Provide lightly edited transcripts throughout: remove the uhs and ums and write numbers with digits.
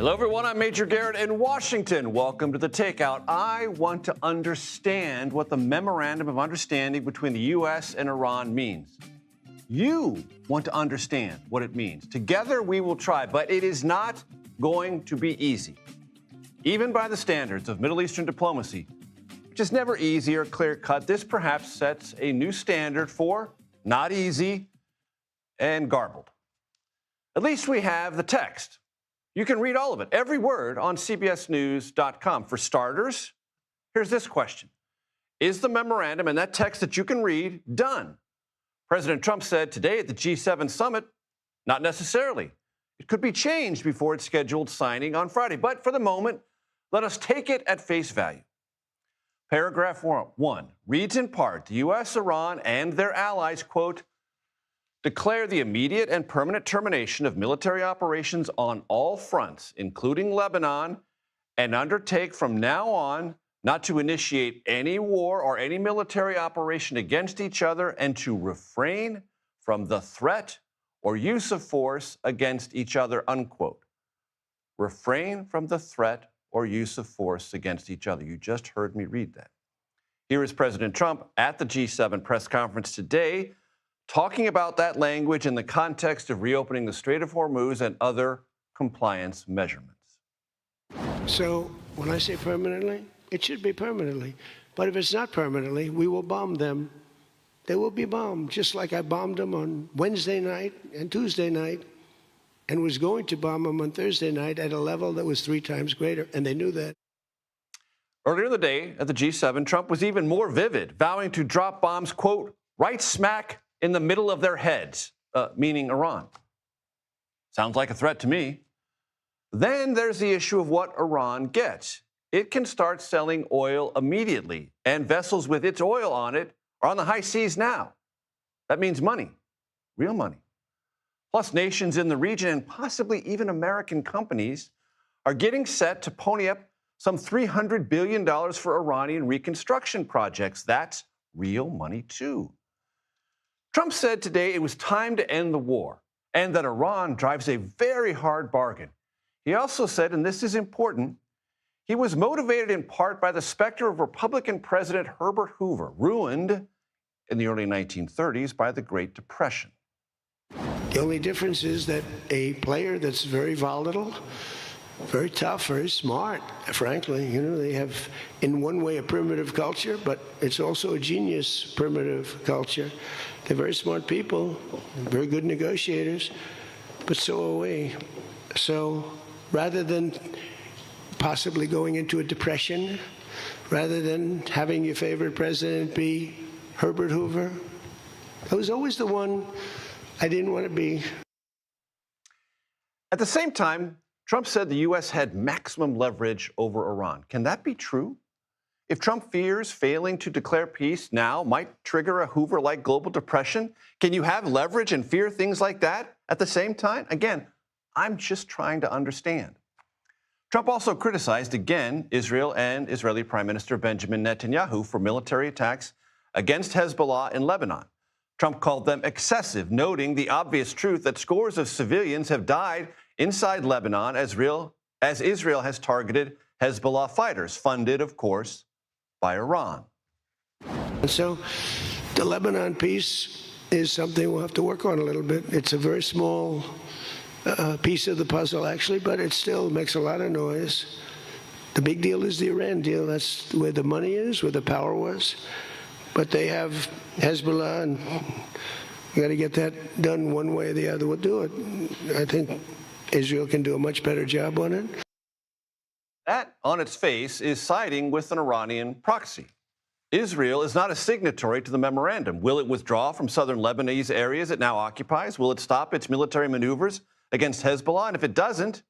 Hello, everyone. I'm Major Garrett in Washington. Welcome to The Takeout. I want to understand what the memorandum of understanding between the U.S. and Iran means. You want to understand what it means. Together, we will try, but it is not going to be easy. Even by the standards of Middle Eastern diplomacy, which is never easy or clear-cut, this perhaps sets a new standard for not easy and garbled. At least we have the text. You can read all of it, every word, on CBSNews.com. For starters, here's this question. Is the memorandum and that text that you can read done? President Trump said today at the G7 summit, not necessarily. It could be changed before its scheduled signing on Friday. But for the moment, let us take it at face value. Paragraph 1 reads in part, the U.S., Iran, and their allies, quote, declare the immediate and permanent termination of military operations on all fronts, including Lebanon, and undertake from now on not to initiate any war or any military operation against each other and to refrain from the threat or use of force against each other, unquote. Refrain from the threat or use of force against each other. You just heard me read that. Here is President Trump at the G7 press conference today, talking about that language in the context of reopening the Strait of Hormuz and other compliance measurements. So when I say permanently, it should be permanently. But if it's not permanently, we will bomb them. They will be bombed, just like I bombed them on Wednesday night and Tuesday night and was going to bomb them on Thursday night at a level that was 3 times greater, and they knew that. Earlier in the day at the G7, Trump was even more vivid, vowing to drop bombs, quote, right smack in the middle of their heads, meaning Iran. Sounds like a threat to me. Then there's the issue of what Iran gets. It can start selling oil immediately, and vessels with its oil on it are on the high seas now. That means money, real money. Plus, nations in the region and possibly even American companies are getting set to pony up some $300 billion for Iranian reconstruction projects. That's real money, too. Trump said today it was time to end the war and that Iran drives a very hard bargain. He also said, and this is important, he was motivated in part by the specter of Republican President Herbert Hoover, ruined in the early 1930s by the Great Depression. The only difference is that a player that's very volatile, very tough, very smart, frankly, they have in one way a primitive culture, but it's also a genius primitive culture. They're very smart people, very good negotiators, but so are we. So rather than possibly going into a depression, rather than having your favorite president be Herbert Hoover, I was always the one I didn't want to be. At the same time, Trump said the U.S. had maximum leverage over Iran. Can that be true? If Trump fears failing to declare peace now might trigger a Hoover-like global depression, can you have leverage and fear things like that at the same time? Again, I'm just trying to understand. Trump also criticized again Israel and Israeli Prime Minister Benjamin Netanyahu for military attacks against Hezbollah in Lebanon. Trump called them excessive, noting the obvious truth that scores of civilians have died inside Lebanon as Israel has targeted Hezbollah fighters, funded, of course, by Iran. And so the Lebanon piece is something we'll have to work on a little bit. It's a very small piece of the puzzle, actually, but it still makes a lot of noise. The big deal is the Iran deal. That's where the money is, where the power was. But they have Hezbollah, and you got to get that done one way or the other. We'll do it. I think Israel can do a much better job on it. That, on its face, is siding with an Iranian proxy. Israel is not a signatory to the memorandum. Will it withdraw from southern Lebanese areas it now occupies? Will it stop its military maneuvers against Hezbollah? And if it doesn't,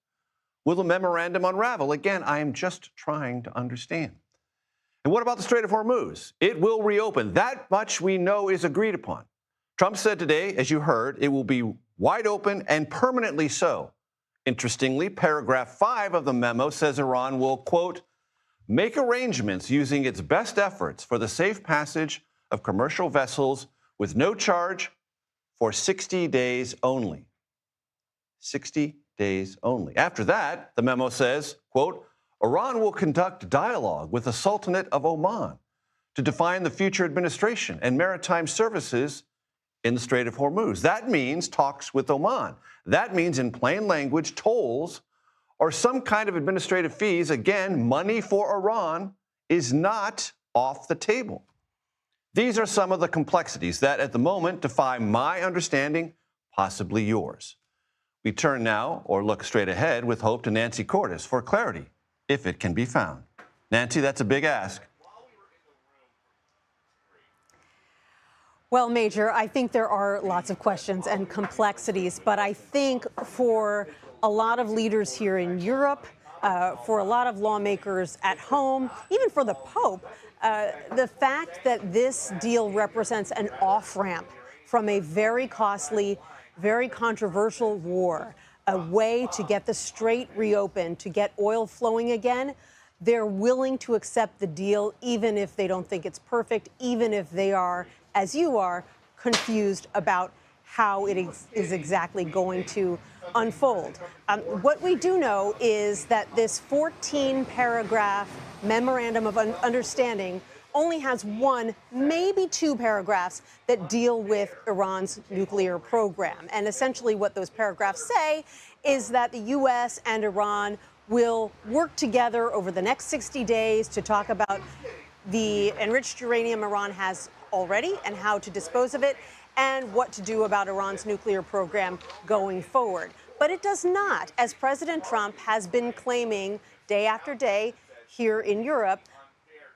will the memorandum unravel? Again, I am just trying to understand. And what about the Strait of Hormuz? It will reopen. That much we know is agreed upon. Trump said today, as you heard, it will be wide open and permanently so. Interestingly, paragraph 5 of the memo says Iran will, quote, make arrangements using its best efforts for the safe passage of commercial vessels with no charge for 60 days only. 60 days only. After that, the memo says, quote, Iran will conduct dialogue with the Sultanate of Oman to define the future administration and maritime services in the Strait of Hormuz. That means talks with Oman. That means, in plain language, tolls or some kind of administrative fees. Again, money for Iran is not off the table. These are some of the complexities that, at the moment, defy my understanding, possibly yours. We turn now, or look straight ahead, with hope to Nancy Cordes for clarity, if it can be found. Nancy, that's a big ask. Well, Major, I think there are lots of questions and complexities, but I think for a lot of leaders here in Europe, for a lot of lawmakers at home, even for the Pope, the fact that this deal represents an off-ramp from a very costly, very controversial war, a way to get the strait reopened, to get oil flowing again, they're willing to accept the deal even if they don't think it's perfect, even if they are, as you are, confused about how it is exactly going to unfold. What we do know is that this 14-paragraph memorandum of understanding only has one, maybe two paragraphs that deal with Iran's nuclear program. And essentially what those paragraphs say is that the U.S. and Iran will work together over the next 60 days to talk about the enriched uranium Iran has already and how to dispose of it, and what to do about Iran's nuclear program going forward. But it does not, as President Trump has been claiming day after day here in Europe,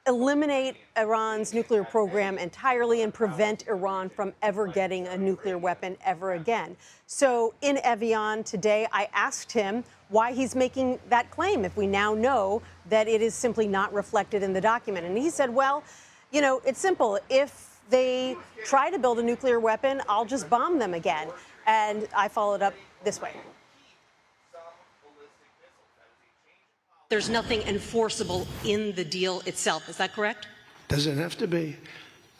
eliminate Iran's nuclear program entirely and prevent Iran from ever getting a nuclear weapon ever again. So in Evian today, I asked him why he's making that claim if we now know that it is simply not reflected in the document. And he said, well, you know, it's simple. If they try to build a nuclear weapon, I'll just bomb them again. And I followed up this way. There's nothing enforceable in the deal itself. Is that correct? Doesn't have to be.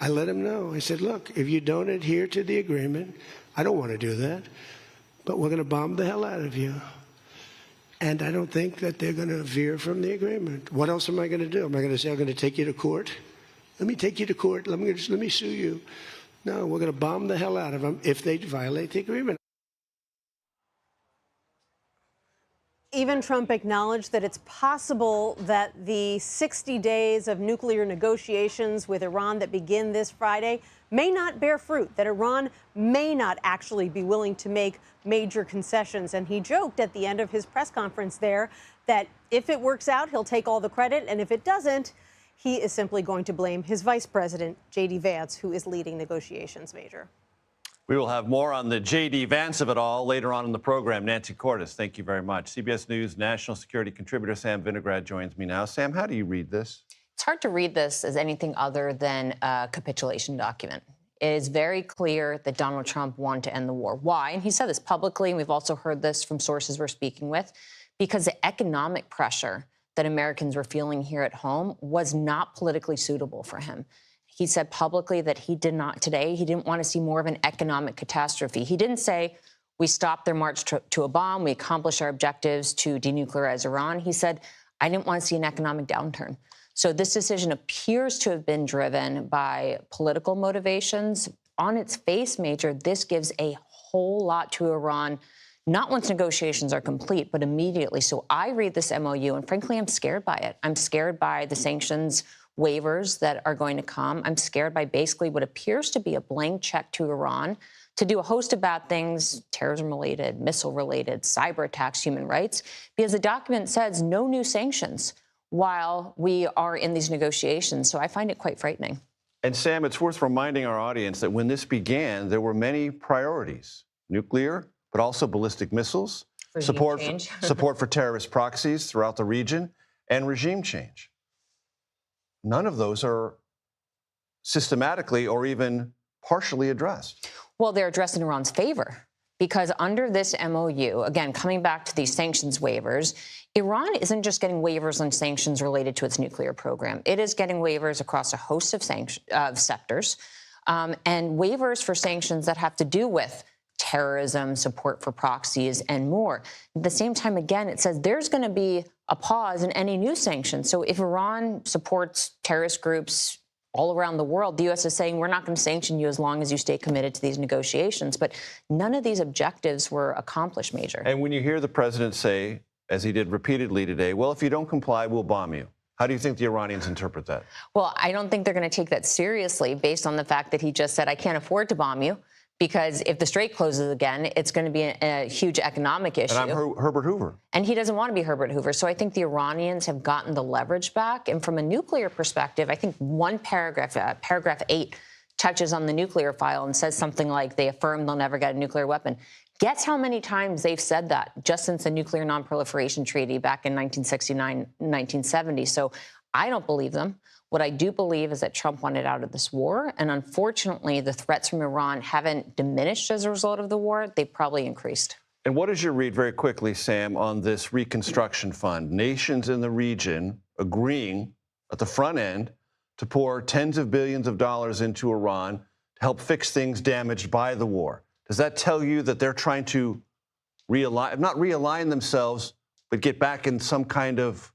I let him know. I said, look, if you don't adhere to the agreement, I don't want to do that, but we're going to bomb the hell out of you. And I don't think that they're going to veer from the agreement. What else am I going to do? Am I going to say, I'm going to take you to court? Let me take you to court. Let me sue you. No, we're going to bomb the hell out of them if they violate the agreement. Even Trump acknowledged that it's possible that the 60 days of nuclear negotiations with Iran that begin this Friday may not bear fruit, that Iran may not actually be willing to make major concessions. And he joked at the end of his press conference there that if it works out, he'll take all the credit. And if it doesn't, he is simply going to blame his vice president, J.D. Vance, who is leading negotiations, Major. We will have more on the J.D. Vance of it all later on in the program. Nancy Cordes, thank you very much. CBS News national security contributor Sam Vinograd joins me now. Sam, how do you read this? It's hard to read this as anything other than a capitulation document. It is very clear that Donald Trump wanted to end the war. Why? And he said this publicly, and we've also heard this from sources we're speaking with, because the economic pressure that Americans were feeling here at home was not politically suitable for him. He said publicly that he didn't want to see more of an economic catastrophe. He didn't say, we stopped their march to a bomb, we accomplished our objectives to denuclearize Iran. He said, I didn't want to see an economic downturn. So this decision appears to have been driven by political motivations. On its face, Major, this gives a whole lot to Iran, not once negotiations are complete, but immediately. So I read this MOU, and frankly, I'm scared by it. I'm scared by the sanctions waivers that are going to come. I'm scared by basically what appears to be a blank check to Iran to do a host of bad things, terrorism-related, missile-related, cyber attacks, human rights, because the document says no new sanctions while we are in these negotiations. So I find it quite frightening. And Sam, it's worth reminding our audience that when this began, there were many priorities: nuclear, but also ballistic missiles, support for terrorist proxies throughout the region, and regime change. None of those are systematically or even partially addressed. Well, they're addressed in Iran's favor, because under this MOU, again, coming back to these sanctions waivers, Iran isn't just getting waivers on sanctions related to its nuclear program. It is getting waivers across a host of sectors, and waivers for sanctions that have to do with terrorism, support for proxies, and more. At the same time, again, it says there's going to be a pause in any new sanctions. So if Iran supports terrorist groups all around the world, the U.S. is saying we're not going to sanction you as long as you stay committed to these negotiations. But none of these objectives were accomplished, Major. And when you hear the president say, as he did repeatedly today, well, if you don't comply, we'll bomb you. How do you think the Iranians interpret that? Well, I don't think they're going to take that seriously based on the fact that he just said, I can't afford to bomb you, because if the Strait closes again, it's going to be a huge economic issue. And I'm Herbert Hoover. And he doesn't want to be Herbert Hoover. So I think the Iranians have gotten the leverage back. And from a nuclear perspective, I think one paragraph, paragraph 8, touches on the nuclear file and says something like they affirm they'll never get a nuclear weapon. Guess how many times they've said that just since the Nuclear Non-Proliferation Treaty back in 1969, 1970. So I don't believe them. What I do believe is that Trump wanted out of this war. And unfortunately, the threats from Iran haven't diminished as a result of the war. They've probably increased. And what is your read, very quickly, Sam, on this reconstruction fund? Nations in the region agreeing at the front end to pour tens of billions of dollars into Iran to help fix things damaged by the war. Does that tell you that they're trying to not realign themselves, but get back in some kind of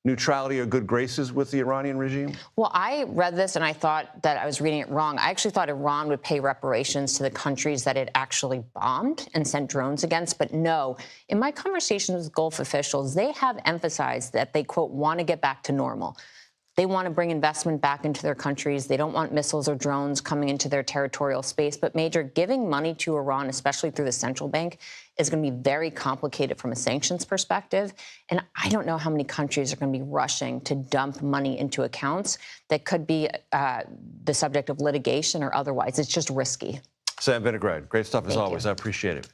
neutrality or good graces with the Iranian regime? Well, I read this and I thought that I was reading it wrong. I actually thought Iran would pay reparations to the countries that it actually bombed and sent drones against. But no, in my conversations with Gulf officials, they have emphasized that they, quote, want to get back to normal. They want to bring investment back into their countries. They don't want missiles or drones coming into their territorial space. But, Major, giving money to Iran, especially through the central bank, is going to be very complicated from a sanctions perspective. And I don't know how many countries are going to be rushing to dump money into accounts that could be the subject of litigation or otherwise. It's just risky. Sam Vinograd, great stuff as Thank always. you. I appreciate it.